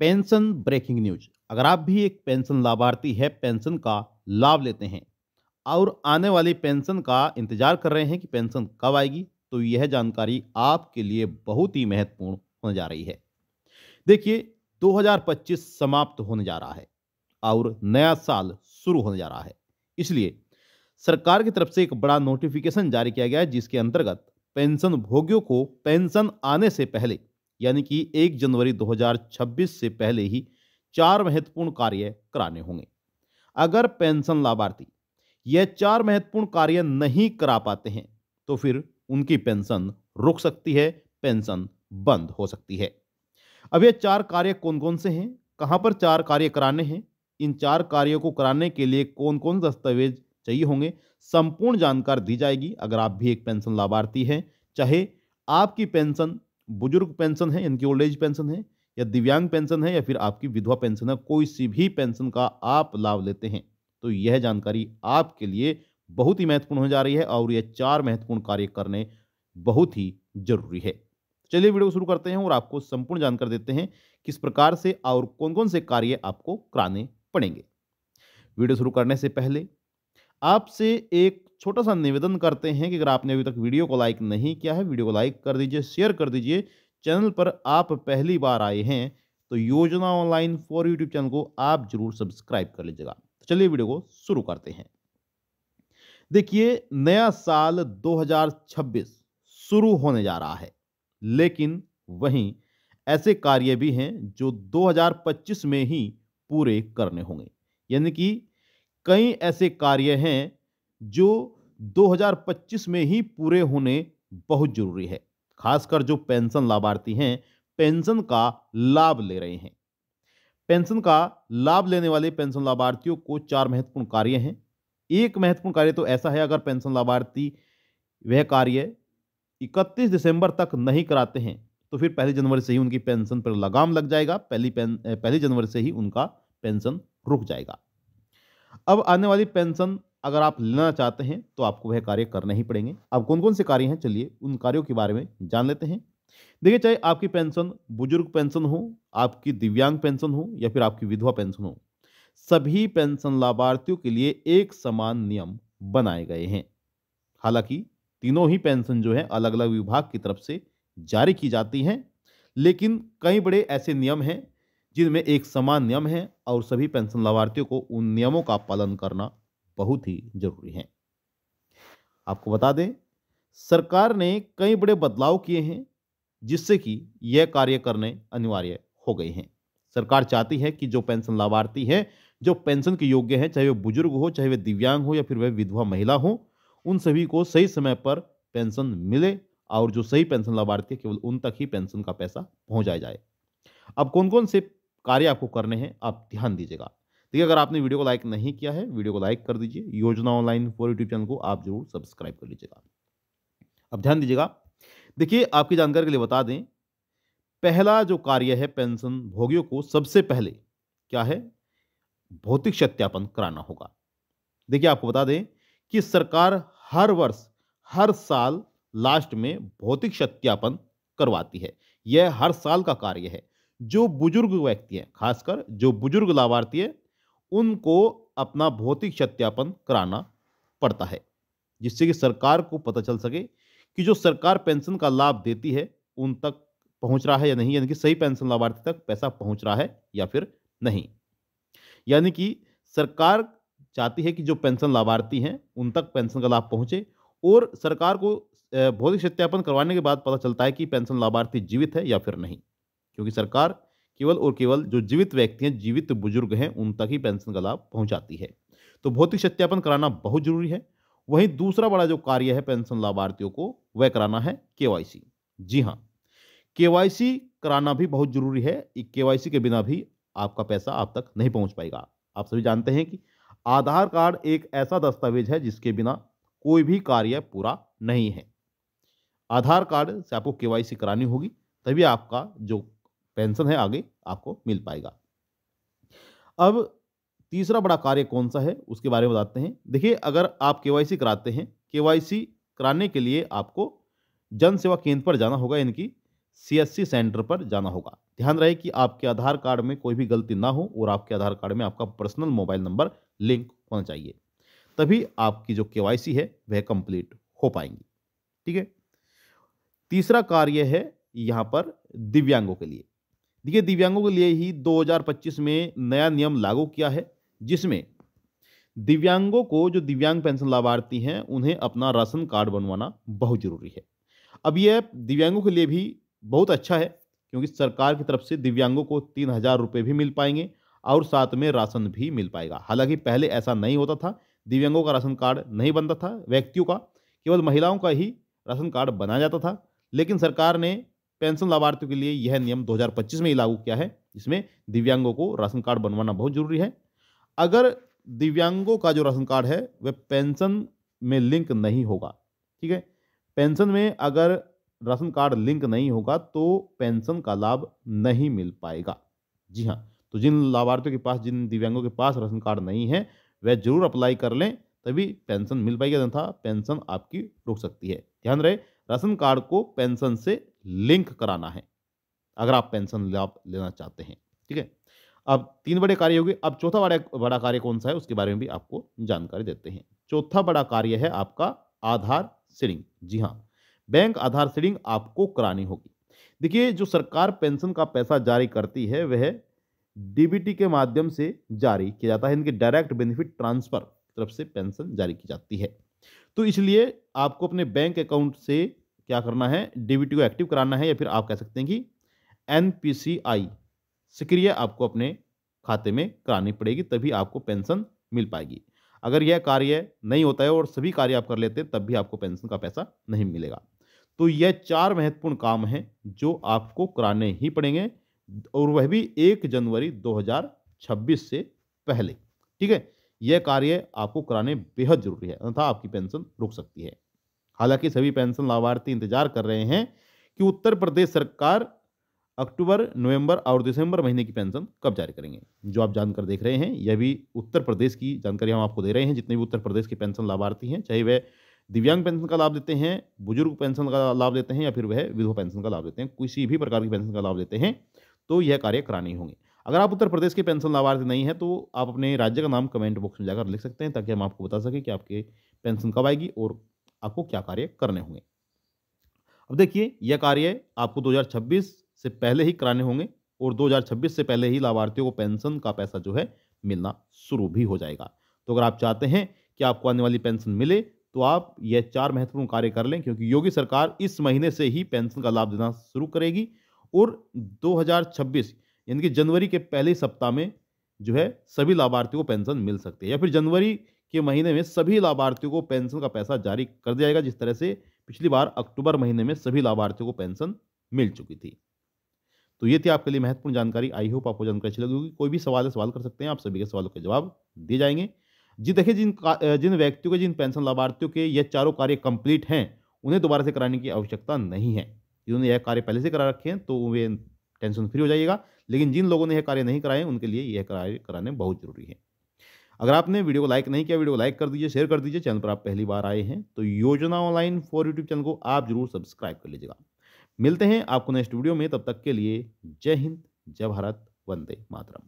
Pension breaking news. अगर आप भी एक पेंशन लाभार्थी है, पेंशन का लाभ लेते हैं और आने वाली पेंशन का इंतजार कर रहे हैं कि पेंशन कब आएगी, तो यह जानकारी आपके लिए बहुत ही महत्वपूर्ण होने जा रही है। देखिए, 2025 समाप्त होने जा रहा है और नया साल शुरू होने जा रहा है। इसलिए सरकार की तरफ से एक बड़ा नोटिफिकेशन जारी किया गया है, जिसके अंतर्गत पेंशन भोगियों को पेंशन आने से पहले, यानी कि 1 जनवरी 2026 से पहले ही 4 महत्वपूर्ण कार्य कराने होंगे। अगर पेंशन लाभार्थी यह 4 महत्वपूर्ण कार्य नहीं करा पाते हैं, तो फिर उनकी पेंशन रुक सकती है, पेंशन बंद हो सकती है। अब ये 4 कार्य कौन-कौन से हैं? कहाँ पर 4 कार्य कराने हैं? इन 4 कार्यों को कराने के लिए कौन-कौन दस्तावेज चाहिए होंगे? संपूर्ण जानकारी दी जाएगी। अगर आप भी एक पेंशन लाभार्थी हैं, चाहे आपकी पेंशन बुजुर्ग पेंशन है, यानी कि ओल्ड एज पेंशन है, या दिव्यांग पेंशन है, या फिर आपकी विधवा पेंशन है, कोई सी भी पेंशन का आप लाभ लेते हैं, तो यह जानकारी आपके लिए बहुत ही महत्वपूर्ण हो जा रही है और ये 4 महत्वपूर्ण कार्य करने बहुत ही ज़रूरी है। चलिए वीडियो को शुरू करते हैं और आपको संपूर्ण जानकारी देते हैं किस प्रकार से और कौन-कौन से कार्य आपको कराने पड़ेंगे। वीडियो शुरू करने से पहले आपसे एक छोटा-सा निवेदन करते हैं कि अगर आपने अभी तक वीडियो को लाइक नहीं किया है, वीडियो को लाइक कर दीजिए, शेयर कर दीजिए। चैनल पर आप पहली बार आए हैं, तो योजना ऑनलाइन फॉर यूट्यूब चैनल को आप ज़रूर सब्सक्राइब कर लीजिएगा। तो चलिए वीडियो को शुरू करते हैं। देखिए, नया साल 2026 शुरू होने जा रहा है, लेकिन वहीं ऐसे कार्य भी हैं जो 2025 में ही पूरे करने होंगे। यानी कि कई ऐसे कार्य हैं जो 2025 में ही पूरे होने बहुत ज़रूरी है। खासकर जो पेंशन लाभार्थी हैं, पेंशन का लाभ ले रहे हैं। पेंशन का लाभ लेने वाले पेंशन लाभार्थियों को 4 महत्वपूर्ण कार्य हैं। एक महत्वपूर्ण कार्य तो ऐसा है, अगर पेंशन लाभार्थी वह कार्य 31 दिसंबर तक नहीं कराते हैं, तो फिर 1 जनवरी से ही उनकी पेंशन पर लगाम लग जाएगा। 1 जनवरी से ही उनका पेंशन रुक जाएगा। अब आने वाली पेंशन अगर आप लेना चाहते हैं, तो आपको वह कार्य करने ही पड़ेंगे। अब कौन-कौन से कार्य हैं, चलिए उन कार्यों के बारे में जान लेते हैं। देखिए, चाहे आपकी पेंशन बुजुर्ग पेंशन हो, आपकी दिव्यांग पेंशन हो, या फिर आपकी विधवा पेंशन हो, सभी पेंशन लाभार्थियों के लिए एक समान नियम बनाए गए हैं। हालांकि तीनों ही पेंशन जो है अलग-अलग विभाग की तरफ से जारी की जाती हैं, लेकिन कई बड़े ऐसे नियम हैं जिनमें एक समान नियम है और सभी पेंशन लाभार्थियों को उन नियमों का पालन करना बहुत ही जरूरी है। आपको बता दें, सरकार ने कई बड़े बदलाव किए हैं, जिससे कि यह कार्य करने अनिवार्य हो गए हैं। सरकार चाहती है कि जो पेंशन लाभार्थी हैं, जो पेंशन के योग्य हैं, चाहे वे बुजुर्ग हो, चाहे वे दिव्यांग हो, या फिर वह विधवा महिला हो, उन सभी को सही समय पर पेंशन मिले और जो सही पेंशन लाभार्थी है, केवल उन तक ही पेंशन का पैसा पहुंचाया जाए। अब कौन-कौन से कार्य आपको करने हैं, आप ध्यान दीजिएगा। देखिए, अगर आपने वीडियो को लाइक नहीं किया है, वीडियो को लाइक कर दीजिए। योजना ऑनलाइन फॉर यूट्यूब चैनल को आप जरूर सब्सक्राइब कर लीजिएगा। अब ध्यान दीजिएगा। देखिए, आपकी जानकारी के लिए बता दें, पहला जो कार्य है पेंशन भोगियों को सबसे पहले क्या है, भौतिक सत्यापन कराना होगा। देखिए, आपको बता दें कि सरकार हर वर्ष हर साल लास्ट में भौतिक सत्यापन करवाती है। यह हर साल का कार्य है। जो बुजुर्ग व्यक्ति हैं, खासकर जो बुजुर्ग लाभार्थी है, उनको अपना भौतिक सत्यापन कराना पड़ता है, जिससे कि सरकार को पता चल सके कि जो सरकार पेंशन का लाभ देती है उन तक पहुंच रहा है या नहीं, यानी कि सही पेंशन लाभार्थी तक पैसा पहुंच रहा है या फिर नहीं। यानी कि सरकार चाहती है कि जो पेंशन लाभार्थी हैं उन तक पेंशन का लाभ पहुंचे, और सरकार को भौतिक सत्यापन करवाने के बाद पता चलता है कि पेंशन लाभार्थी जीवित है या फिर नहीं, क्योंकि सरकार केवल और केवल जो जीवित व्यक्ति हैं, जीवित बुजुर्ग हैं, उन तक ही पेंशन का लाभ पहुंचाती है। तो भौतिक सत्यापन कराना बहुत जरूरी है। वहीं दूसरा बड़ा जो कार्य है पेंशन लाभार्थियों को, वह कराना है केवाईसी। जी हाँ, केवाईसी कराना भी बहुत जरूरी है। केवाईसी के बिना भी आपका पैसा आप तक नहीं पहुंच पाएगा। आप सभी जानते हैं कि आधार कार्ड एक ऐसा दस्तावेज है जिसके बिना कोई भी कार्य पूरा नहीं है। आधार कार्ड से आपको केवाईसी करानी होगी, तभी आपका जो पेंशन है आगे आपको मिल पाएगा। अब तीसरा बड़ा कार्य कौन सा है, उसके बारे में बताते हैं। देखिए, अगर आप केवाईसी कराते हैं, केवाईसी कराने के लिए आपको जन सेवा केंद्र पर जाना होगा, यानी कि सीएससी सेंटर पर जाना होगा। ध्यान रहे कि आपके आधार कार्ड में कोई भी गलती ना हो और आपके आधार कार्ड में आपका पर्सनल मोबाइल नंबर लिंक होना चाहिए, तभी आपकी जो केवाईसी है वह कंप्लीट हो पाएंगी। ठीक है। तीसरा कार्य है यहाँ पर दिव्यांगों के लिए। देखिए, दिव्यांगों के लिए ही 2025 में नया नियम लागू किया है, जिसमें दिव्यांगों को, जो दिव्यांग पेंशन लाभार्थी हैं, उन्हें अपना राशन कार्ड बनवाना बहुत जरूरी है। अब यह दिव्यांगों के लिए भी बहुत अच्छा है, क्योंकि सरकार की तरफ से दिव्यांगों को 3,000 रुपये भी मिल पाएंगे और साथ में राशन भी मिल पाएगा। हालांकि पहले ऐसा नहीं होता था, दिव्यांगों का राशन कार्ड नहीं बनता था, व्यक्तियों का, केवल महिलाओं का ही राशन कार्ड बनाया जाता था। लेकिन सरकार ने पेंशन लाभार्थियों के लिए यह नियम 2025 में ही लागू किया है, जिसमें दिव्यांगों को राशन कार्ड बनवाना बहुत जरूरी है। अगर दिव्यांगों का जो राशन कार्ड है वह पेंशन में लिंक नहीं होगा, ठीक है, पेंशन में अगर राशन कार्ड लिंक नहीं होगा तो पेंशन का लाभ नहीं मिल पाएगा। जी हाँ, तो जिन लाभार्थियों के पास, जिन दिव्यांगों के पास राशन कार्ड नहीं है, वह जरूर अप्लाई कर लें, तभी पेंशन मिल पाएगी, अन्यथा पेंशन आपकी रुक सकती है। ध्यान रहे, राशन कार्ड को पेंशन से लिंक कराना है अगर आप पेंशन लाभ लेना चाहते हैं। ठीक है। अब 3 बड़े कार्य हो गए। अब चौथा बड़ा कार्य कौन सा है, उसके बारे में भी आपको जानकारी देते हैं। चौथा बड़ा कार्य है आपका आधार सीडिंग। जी हाँ, बैंक आधार सीडिंग आपको करानी होगी। देखिए, जो सरकार पेंशन का पैसा जारी करती है वह डीबीटी के माध्यम से जारी किया जाता है। इनके डायरेक्ट बेनिफिट ट्रांसफर तरफ से पेंशन जारी की जाती है। तो इसलिए आपको अपने बैंक अकाउंट से क्या करना है, डीबीटी को एक्टिव कराना है, या फिर आप कह सकते हैं कि एनपीसीआई सक्रिय आपको अपने खाते में करानी पड़ेगी, तभी आपको पेंशन मिल पाएगी। अगर यह कार्य नहीं होता है और सभी कार्य आप कर लेते हैं, तब भी आपको पेंशन का पैसा नहीं मिलेगा। तो यह 4 महत्वपूर्ण काम हैं जो आपको कराने ही पड़ेंगे, और वह भी 1 जनवरी 2026 से पहले। ठीक है, यह कार्य आपको कराने बेहद जरूरी है, अन्यथा आपकी पेंशन रुक सकती है। हालांकि सभी पेंशन लाभार्थी इंतजार कर रहे हैं कि उत्तर प्रदेश सरकार अक्टूबर, नवंबर और दिसंबर महीने की पेंशन कब जारी करेंगे। जो आप जानकर देख रहे हैं, यह भी उत्तर प्रदेश की जानकारी हम आपको दे रहे हैं। जितने भी उत्तर प्रदेश के पेंशन लाभार्थी हैं, चाहे वह दिव्यांग पेंशन का लाभ लेते हैं, बुजुर्ग पेंशन का लाभ लेते हैं, या फिर वह विधवा पेंशन का लाभ लेते हैं, किसी भी प्रकार की पेंशन का लाभ लेते हैं, तो यह कार्य कराने होंगे। अगर आप उत्तर प्रदेश के पेंशन लाभार्थी नहीं है, तो आप अपने राज्य का नाम कमेंट बॉक्स में जाकर लिख सकते हैं, ताकि हम आपको बता सकें कि आपके पेंशन कब आएगी और आपको क्या कार्य करने होंगे। अब देखिए, यह कार्य आपको 2026 से पहले ही कराने होंगे, और 2026 से पहले ही लाभार्थियों को पेंशन का पैसा जो है मिलना शुरू भी हो जाएगा। तो अगर आप चाहते हैं कि आपको आने वाली पेंशन मिले, तो आप यह 4 महत्वपूर्ण कार्य कर लें, क्योंकि योगी सरकार इस महीने से ही पेंशन का लाभ देना शुरू करेगी, और 2026 यानी कि जनवरी के पहले सप्ताह में जो है सभी लाभार्थियों को पेंशन मिल सकती है, या फिर जनवरी के महीने में सभी लाभार्थियों को पेंशन का पैसा जारी कर दिया जाएगा, जिस तरह से पिछली बार अक्टूबर महीने में सभी लाभार्थियों को पेंशन मिल चुकी थी। तो ये थी आपके लिए महत्वपूर्ण जानकारी। आई होप आपको जानकारी अच्छी लगी होगी। कोई भी सवाल है, सवाल कर सकते हैं, आप सभी के सवालों के जवाब दिए जाएंगे। जी देखिए, जिन व्यक्तियों के, जिन पेंशन लाभार्थियों के ये चारों कार्य कंप्लीट हैं, उन्हें दोबारा से कराने की आवश्यकता नहीं है। जिन्होंने यह कार्य पहले से करा रखे हैं, तो वे टेंशन फ्री हो जाइएगा। लेकिन जिन लोगों ने यह कार्य नहीं कराए, उनके लिए यह कार्य कराने बहुत जरूरी है। अगर आपने वीडियो को लाइक नहीं किया, वीडियो को लाइक कर दीजिए, शेयर कर दीजिए। चैनल पर आप पहली बार आए हैं तो योजना ऑनलाइन फॉर यूट्यूब चैनल को आप जरूर सब्सक्राइब कर लीजिएगा। मिलते हैं आपको नेक्स्ट वीडियो में, तब तक के लिए जय हिंद, जय भारत, वंदे मातरम।